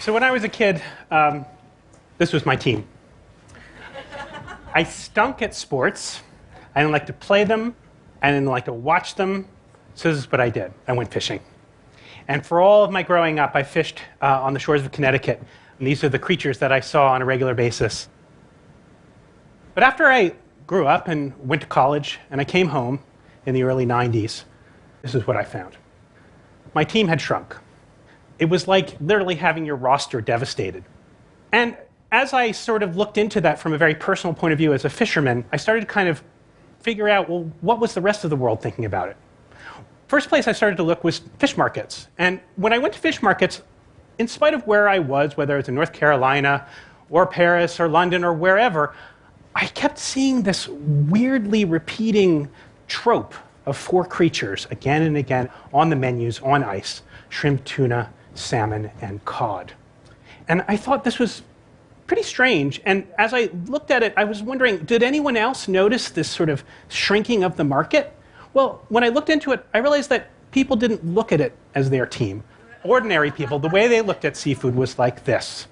So when I was a kid, this was my team. I stunk at sports. I didn't like to play them. I didn't like to watch them. So this is what I did. I went fishing. And for all of my growing up, I fished on the shores of Connecticut. And these are the creatures that I saw on a regular basis. But after I grew up and went to college, and I came home in the early 90s, this is what I found. My team had shrunk. It was like literally having your roster devastated. And as I sort of looked into that from a very personal point of view as a fisherman, I started to kind of figure out, well, what was the rest of the world thinking about it? First place I started to look was fish markets. And when I went to fish markets, in spite of where I was, whether it's in North Carolina or Paris or London or wherever, I kept seeing this weirdly repeating trope of four creatures again and again on the menus on ice: shrimp, tuna, salmon, and cod. And I thought this was pretty strange. And as I looked at it, I was wondering, did anyone else notice this sort of shrinking of the market? Well, when I looked into it, I realized that people didn't look at it as their team. Ordinary people, the way they looked at seafood was like this.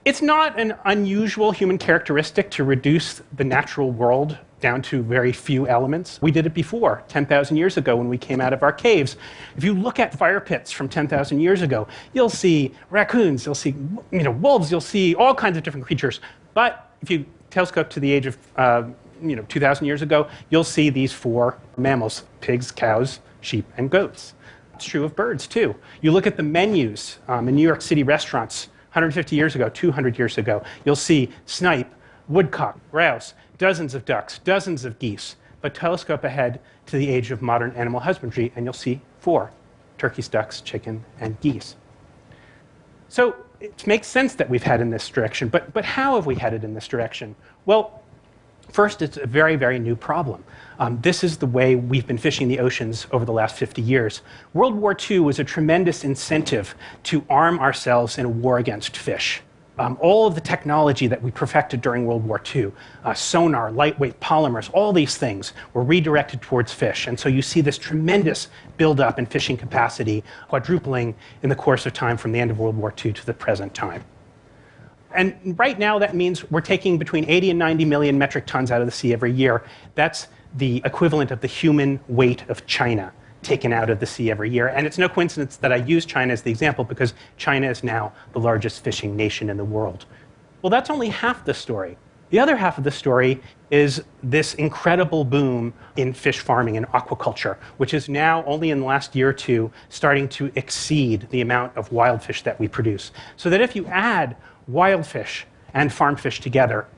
It's not an unusual human characteristic to reduce the natural world down to very few elements. We did it before, 10,000 years ago when we came out of our caves. If you look at fire pits from 10,000 years ago, you'll see raccoons, you'll see wolves, you'll see all kinds of different creatures. But if you telescope to the age of 2,000 years ago, you'll see these four mammals: pigs, cows, sheep, and goats. It's true of birds, too. You look at the menus in New York City restaurants 150 years ago, 200 years ago, you'll see snipe, woodcock, grouse, dozens of ducks, dozens of geese. But telescope ahead to the age of modern animal husbandry, and you'll see four: turkeys, ducks, chicken, and geese. So it makes sense that we've headed in this direction. But how have we headed in this direction? Well, first, it's a very, very new problem. This is the way we've been fishing the oceans over the last 50 years. World War II was a tremendous incentive to arm ourselves in a war against fish. All of the technology that we perfected during World War II, sonar, lightweight polymers, all these things were redirected towards fish. And so you see this tremendous buildup in fishing capacity, quadrupling in the course of time from the end of World War II to the present time. And right now, that means we're taking between 80 and 90 million metric tons out of the sea every year. That's the equivalent of the human weight of China taken out of the sea every year. And it's no coincidence that I use China as the example, because China is now the largest fishing nation in the world. Well, that's only half the story. The other half of the story is this incredible boom in fish farming and aquaculture, which is now, only in the last year or two, starting to exceed the amount of wild fish that we produce. So that if you add wild fish and farmed fish together,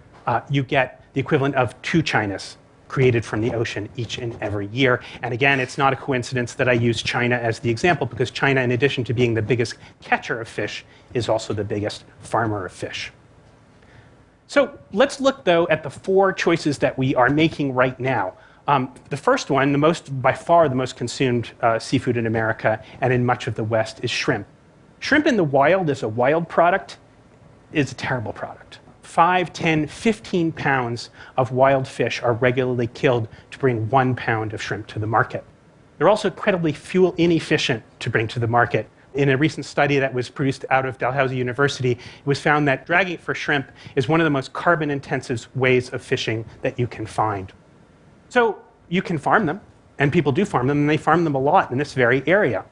you get the equivalent of 2 Chinas created from the ocean each and every year. And again, it's not a coincidence that I use China as the example, because China, in addition to being the biggest catcher of fish, is also the biggest farmer of fish. So let's look, though, at the 4 choices that we are making right now. The first one, by far the most consumed seafood in America and in much of the West, is shrimp. Shrimp in the wild, as a wild product, is a terrible product. 5, 10, 15 pounds of wild fish are regularly killed to bring 1 pound of shrimp to the market. They're also incredibly fuel inefficient to bring to the market. In a recent study that was produced out of Dalhousie University, it was found that dragging for shrimp is one of the most carbon-intensive ways of fishing that you can find. So you can farm them, and people do farm them, and they farm them a lot in this very area.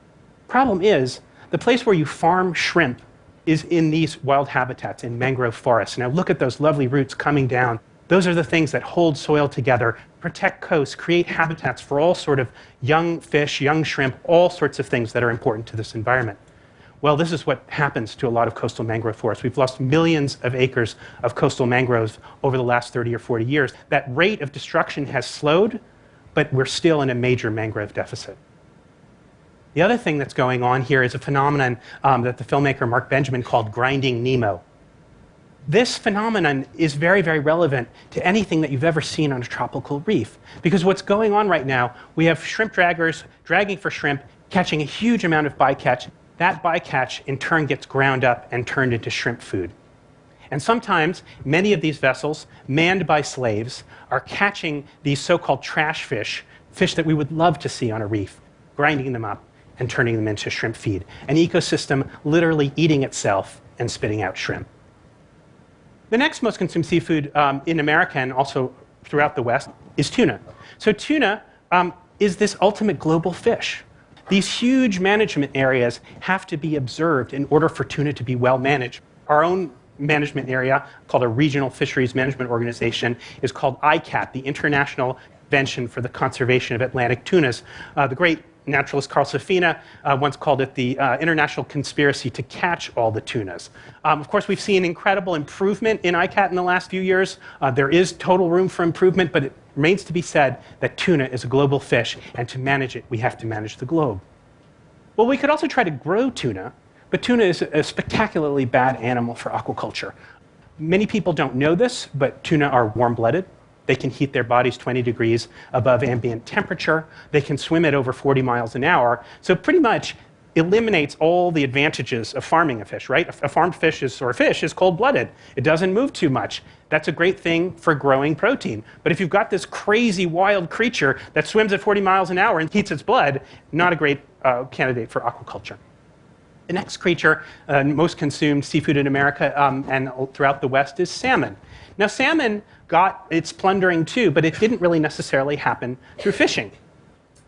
Problem is, the place where you farm shrimp is in these wild habitats, in mangrove forests. Now look at those lovely roots coming down. Those are the things that hold soil together, protect coasts, create habitats for all sort of young fish, young shrimp, all sorts of things that are important to this environment. Well, this is what happens to a lot of coastal mangrove forests. We've lost millions of acres of coastal mangroves over the last 30 or 40 years. That rate of destruction has slowed, but we're still in a major mangrove deficit. The other thing that's going on here is a phenomenon that the filmmaker Mark Benjamin called grinding Nemo. This phenomenon is very, very relevant to anything that you've ever seen on a tropical reef. Because what's going on right now, we have shrimp draggers dragging for shrimp, catching a huge amount of bycatch. That bycatch, in turn, gets ground up and turned into shrimp food. And sometimes, many of these vessels, manned by slaves, are catching these so-called trash fish, fish that we would love to see on a reef, grinding them up and turning them into shrimp feed. An ecosystem literally eating itself and spitting out shrimp. The next most consumed seafood in America and also throughout the West is tuna. So tuna is this ultimate global fish. These huge management areas have to be observed in order for tuna to be well managed. Our own management area, called a Regional Fisheries Management Organization, is called ICAT, the International Convention for the Conservation of Atlantic Tunas. The great naturalist Carl Safina once called it the international conspiracy to catch all the tunas. Of course, we've seen incredible improvement in ICAT in the last few years. There is total room for improvement, but it remains to be said that tuna is a global fish, and to manage it, we have to manage the globe. Well, we could also try to grow tuna, but tuna is a spectacularly bad animal for aquaculture. Many people don't know this, but tuna are warm-blooded. They can heat their bodies 20 degrees above ambient temperature. They can swim at over 40 miles an hour. So pretty much eliminates all the advantages of farming a fish, right? A farmed fish is cold-blooded. It doesn't move too much. That's a great thing for growing protein. But if you've got this crazy wild creature that swims at 40 miles an hour and heats its blood, not a great candidate for aquaculture. The next creature, most consumed seafood in America and throughout the West, is salmon. Now, salmon got its plundering too, but it didn't really necessarily happen through fishing.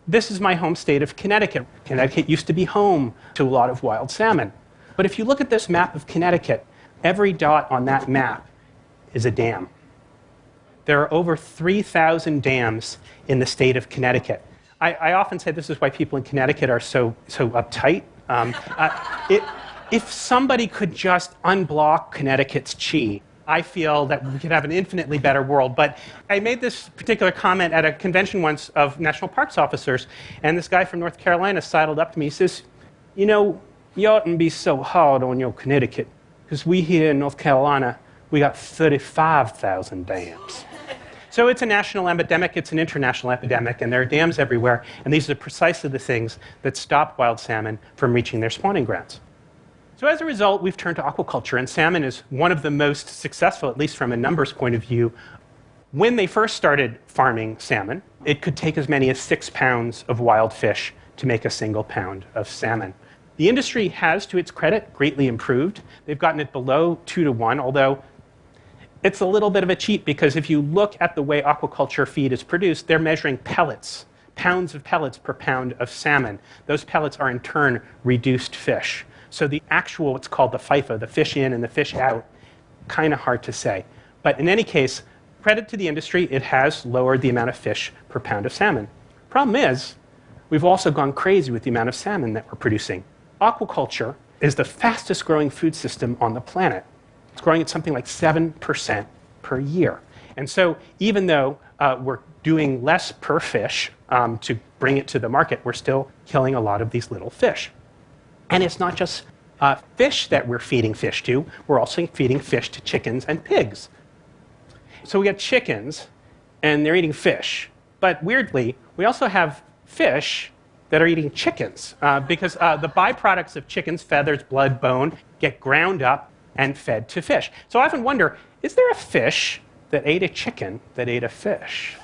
This is my home state of Connecticut. Connecticut used to be home to a lot of wild salmon. But if you look at this map of Connecticut, every dot on that map is a dam. There are over 3,000 dams in the state of Connecticut. I often say this is why people in Connecticut are so uptight. If somebody could just unblock Connecticut's chi, I feel that we could have an infinitely better world. But I made this particular comment at a convention once of national parks officers, and this guy from North Carolina sidled up to me. He says, you know, you oughtn't be so hard on your Connecticut, because we here in North Carolina, we got 35,000 dams. So it's a national epidemic, it's an international epidemic, and there are dams everywhere, and these are precisely the things that stop wild salmon from reaching their spawning grounds. So as a result, we've turned to aquaculture, and salmon is one of the most successful, at least from a numbers point of view. When they first started farming salmon, it could take as many as 6 pounds of wild fish to make a single pound of salmon. The industry has, to its credit, greatly improved. They've gotten it below 2 to 1, although it's a little bit of a cheat, because if you look at the way aquaculture feed is produced, they're measuring pellets, pounds of pellets per pound of salmon. Those pellets are in turn reduced fish. So the actual, what's called the FIFO, the fish in and the fish out, kind of hard to say. But in any case, credit to the industry, it has lowered the amount of fish per pound of salmon. Problem is, we've also gone crazy with the amount of salmon that we're producing. Aquaculture is the fastest growing food system on the planet. It's growing at something like 7% per year. And so even though we're doing less per fish to bring it to the market, we're still killing a lot of these little fish. And it's not just fish that we're feeding fish to, we're also feeding fish to chickens and pigs. So we got chickens, and they're eating fish. But weirdly, we also have fish that are eating chickens, because the byproducts of chickens, feathers, blood, bone, get ground up and fed to fish. So I often wonder, is there a fish that ate a chicken that ate a fish?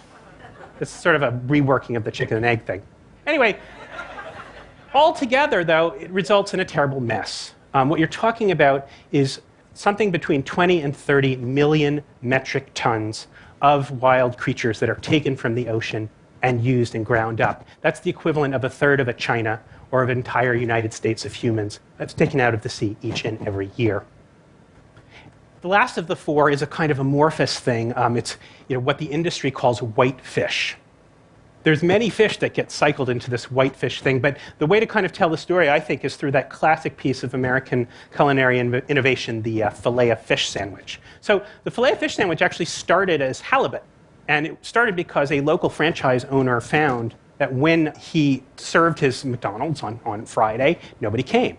It's sort of a reworking of the chicken and egg thing. Anyway, altogether, though, it results in a terrible mess. What you're talking about is something between 20 and 30 million metric tons of wild creatures that are taken from the ocean and used and ground up. That's the equivalent of a third of a China or of an entire United States of humans that's taken out of the sea each and every year. The last of the four is a kind of amorphous thing. It's what the industry calls white fish. There's many fish that get cycled into this white fish thing, but the way to kind of tell the story, I think, is through that classic piece of American culinary innovation, the Filet-O-Fish sandwich. So the Filet-O-Fish sandwich actually started as halibut, and it started because a local franchise owner found that when he served his McDonald's on Friday, nobody came,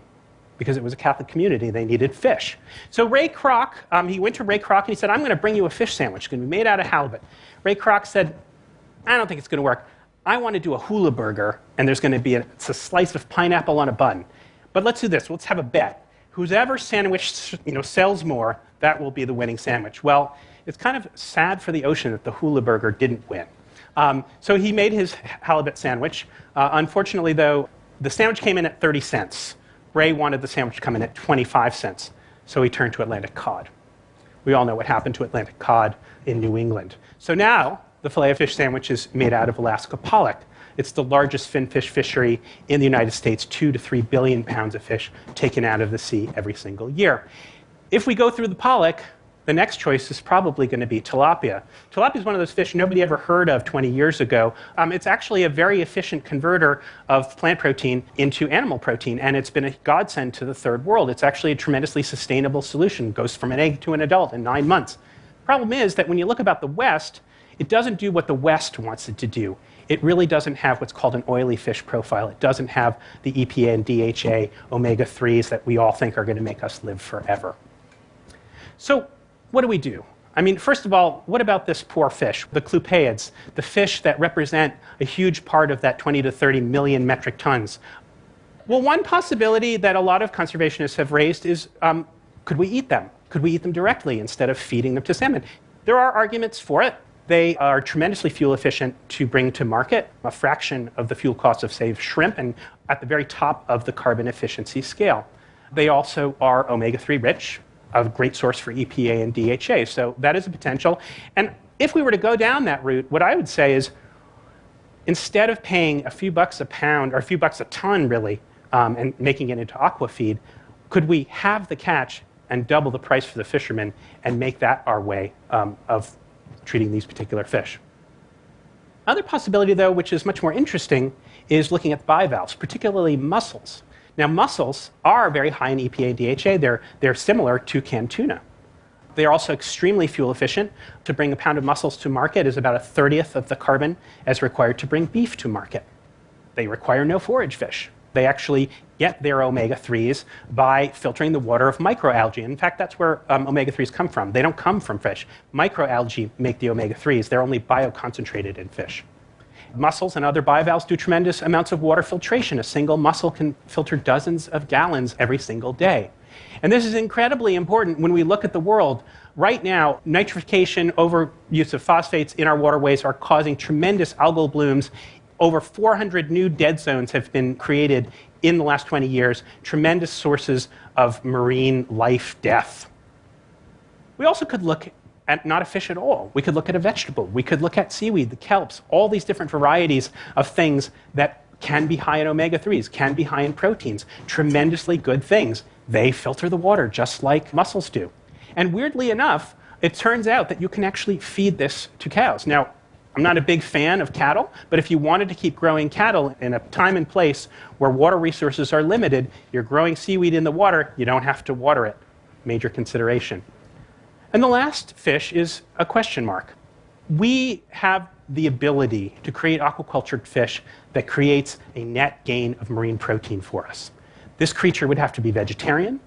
because it was a Catholic community. They needed fish. So Ray Kroc, he went to Ray Kroc and he said, I'm going to bring you a fish sandwich. It's going to be made out of halibut. Ray Kroc said, I don't think it's going to work. I want to do a hula burger, and there's going to be a slice of pineapple on a bun. But let's do this. Let's have a bet. Whoever sandwich sells more, that will be the winning sandwich. Well, it's kind of sad for the ocean that the hula burger didn't win. So he made his halibut sandwich. Unfortunately, though, the sandwich came in at 30 cents. Ray wanted the sandwich to come in at 25 cents. So we turned to Atlantic cod. We all know what happened to Atlantic cod in New England. So now the Filet-O-Fish sandwich is made out of Alaska pollock. It's the largest finfish fishery in the United States, 2 to 3 billion pounds of fish taken out of the sea every single year. If we go through the pollock, the next choice is probably going to be tilapia. Tilapia is one of those fish nobody ever heard of 20 years ago. It's actually a very efficient converter of plant protein into animal protein, and it's been a godsend to the third world. It's actually a tremendously sustainable solution. It goes from an egg to an adult in 9 months. Problem is that when you look about the West, it doesn't do what the West wants it to do. It really doesn't have what's called an oily fish profile. It doesn't have the EPA and DHA omega-3s that we all think are going to make us live forever. So what do we do? I mean, first of all, what about this poor fish, the clupeids, the fish that represent a huge part of that 20 to 30 million metric tons? Well, one possibility that a lot of conservationists have raised is, could we eat them? Could we eat them directly instead of feeding them to salmon? There are arguments for it. They are tremendously fuel efficient to bring to market, a fraction of the fuel costs of, say, shrimp, and at the very top of the carbon efficiency scale. They also are omega-3 rich, a great source for EPA and DHA, so that is a potential. And if we were to go down that route, what I would say is, instead of paying a few bucks a pound, or a few bucks a ton, really, and making it into aqua feed, could we have the catch and double the price for the fishermen and make that our way of treating these particular fish? Other possibility, though, which is much more interesting, is looking at bivalves, particularly mussels. Now, mussels are very high in EPA and DHA. They're similar to canned tuna. They are also extremely fuel efficient. To bring a pound of mussels to market is about 1/30 of the carbon as required to bring beef to market. They require no forage fish. They actually get their omega-3s by filtering the water of microalgae. In fact, that's where omega-3s come from. They don't come from fish. Microalgae make the omega-3s. They're only bioconcentrated in fish. Mussels and other bivalves do tremendous amounts of water filtration. A single mussel can filter dozens of gallons every single day. And this is incredibly important when we look at the world. Right now, nitrification, overuse of phosphates in our waterways are causing tremendous algal blooms. Over 400 new dead zones have been created in the last 20 years, tremendous sources of marine life death. We also could look at not a fish at all. We could look at a vegetable. We could look at seaweed, the kelps, all these different varieties of things that can be high in omega-3s, can be high in proteins, tremendously good things. They filter the water just like mussels do. And weirdly enough, it turns out that you can actually feed this to cows. Now, I'm not a big fan of cattle, but if you wanted to keep growing cattle in a time and place where water resources are limited, you're growing seaweed in the water, you don't have to water it. Major consideration. And the last fish is a question mark. We have the ability to create aquacultured fish that creates a net gain of marine protein for us. This creature would have to be vegetarian,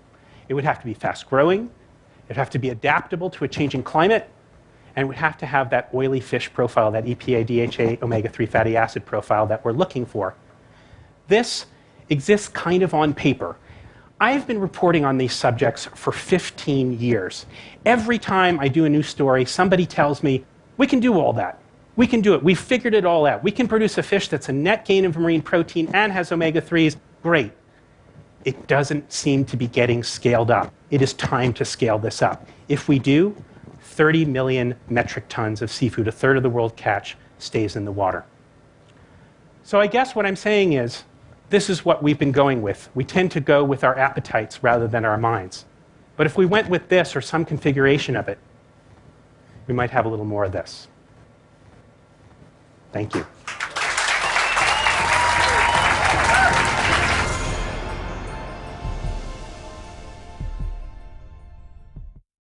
it would have to be fast growing, it would have to be adaptable to a changing climate, and would have to have that oily fish profile, that EPA, DHA, omega-3 fatty acid profile that we're looking for. This exists kind of on paper. I've been reporting on these subjects for 15 years. Every time I do a new story, somebody tells me, we can do all that. We can do it. We've figured it all out. We can produce a fish that's a net gain of marine protein and has omega-3s. Great. It doesn't seem to be getting scaled up. It is time to scale this up. If we do, 30 million metric tons of seafood, a third of the world catch, stays in the water. So I guess what I'm saying is, this is what we've been going with. We tend to go with our appetites rather than our minds. But if we went with this or some configuration of it, we might have a little more of this. Thank you.